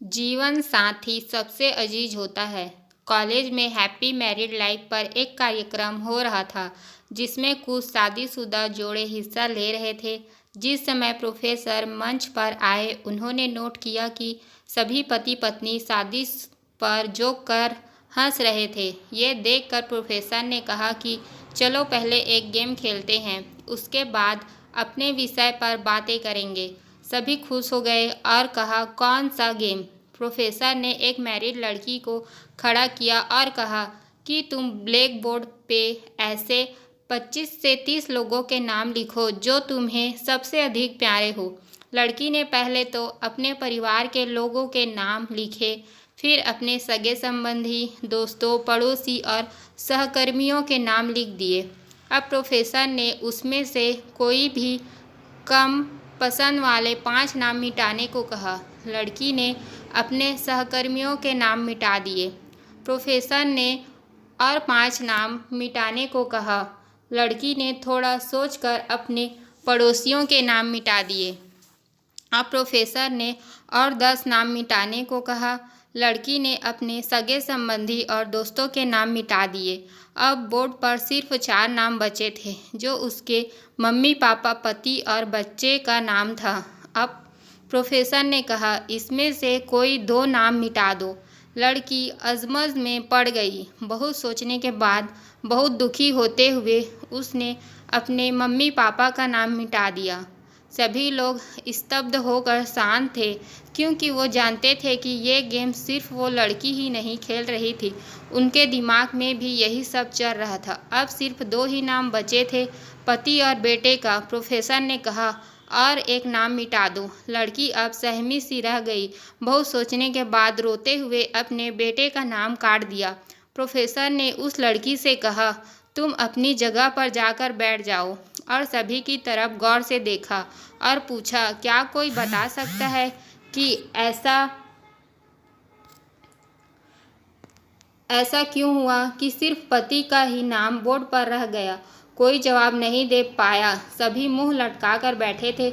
जीवन साथी सबसे अजीज होता है। कॉलेज में हैप्पी मैरिड लाइफ पर एक कार्यक्रम हो रहा था जिसमें कुछ शादीशुदा जोड़े हिस्सा ले रहे थे। जिस समय प्रोफेसर मंच पर आए, उन्होंने नोट किया कि सभी पति पत्नी शादी पर जोक कर हंस रहे थे। ये देखकर प्रोफेसर ने कहा कि चलो पहले एक गेम खेलते हैं, उसके बाद अपने विषय पर बातें करेंगे। सभी खुश हो गए और कहा, कौन सा गेम? प्रोफेसर ने एक मैरिड लड़की को खड़ा किया और कहा कि तुम ब्लैक बोर्ड पे ऐसे 25 से 30 लोगों के नाम लिखो जो तुम्हें सबसे अधिक प्यारे हो। लड़की ने पहले तो अपने परिवार के लोगों के नाम लिखे, फिर अपने सगे संबंधी, दोस्तों, पड़ोसी और सहकर्मियों के नाम लिख दिए। अब प्रोफेसर ने उसमें से कोई भी कम पसंद वाले 5 नाम मिटाने को कहा। लड़की ने अपने सहकर्मियों के नाम मिटा दिए। प्रोफेसर ने और 5 नाम मिटाने को कहा। लड़की ने थोड़ा सोचकर अपने पड़ोसियों के नाम मिटा दिए। अब प्रोफेसर ने और 10 नाम मिटाने को कहा। लड़की ने अपने सगे संबंधी और दोस्तों के नाम मिटा दिए। अब बोर्ड पर सिर्फ 4 नाम बचे थे, जो उसके मम्मी पापा, पति और बच्चे का नाम था। अब प्रोफेसर ने कहा, इसमें से कोई 2 नाम मिटा दो। लड़की अजमज में पड़ गई। बहुत सोचने के बाद, बहुत दुखी होते हुए उसने अपने मम्मी पापा का नाम मिटा दिया। सभी लोग स्तब्ध होकर शांत थे, क्योंकि वो जानते थे कि ये गेम सिर्फ वो लड़की ही नहीं खेल रही थी, उनके दिमाग में भी यही सब चल रहा था। अब सिर्फ 2 ही नाम बचे थे, पति और बेटे का। प्रोफेसर ने कहा, और एक नाम मिटा दो। लड़की अब सहमी सी रह गई। बहुत सोचने के बाद रोते हुए अपने बेटे का नाम काट दिया। प्रोफेसर ने उस लड़की से कहा, तुम अपनी जगह पर जाकर बैठ जाओ, और सभी की तरफ गौर से देखा और पूछा, क्या कोई बता सकता है कि ऐसा क्यों हुआ कि सिर्फ पति का ही नाम बोर्ड पर रह गया? कोई जवाब नहीं दे पाया। सभी मुंह लटकाकर बैठे थे।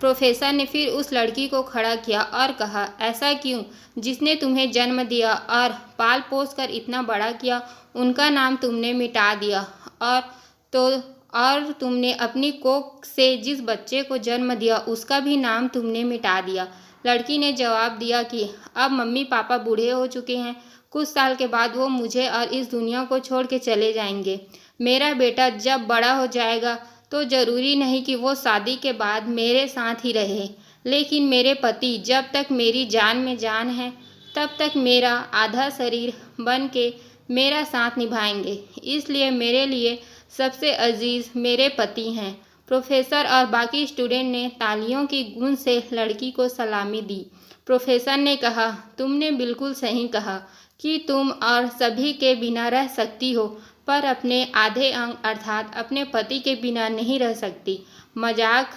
प्रोफेसर ने फिर उस लड़की को खड़ा किया और कहा, ऐसा क्यों? जिसने तुम्हें जन्म दिया और पाल पोस कर इतना बड़ा किया, उनका नाम तुमने मिटा दिया। और तुमने अपनी कोख से जिस बच्चे को जन्म दिया, उसका भी नाम तुमने मिटा दिया। लड़की ने जवाब दिया कि अब मम्मी पापा बूढ़े हो चुके हैं। कुछ साल के बाद वो मुझे और इस दुनिया को छोड़ के चले जाएंगे। मेरा बेटा जब बड़ा हो जाएगा तो ज़रूरी नहीं कि वो शादी के बाद मेरे साथ ही रहे, लेकिन मेरे पति जब तक मेरी जान में जान है, तब तक मेरा आधा शरीर बन के मेरा साथ निभाएंगे। इसलिए मेरे लिए सबसे अजीज मेरे पति हैं। प्रोफेसर और बाकी स्टूडेंट ने तालियों की गूंज से लड़की को सलामी दी। प्रोफेसर ने कहा, तुमने बिल्कुल सही कहा कि तुम और सभी के बिना रह सकती हो, पर अपने आधे अंग अर्थात अपने पति के बिना नहीं रह सकती। मजाक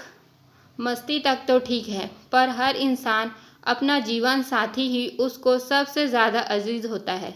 मस्ती तक तो ठीक है, पर हर इंसान अपना जीवन साथी ही उसको सबसे ज़्यादा अजीज होता है।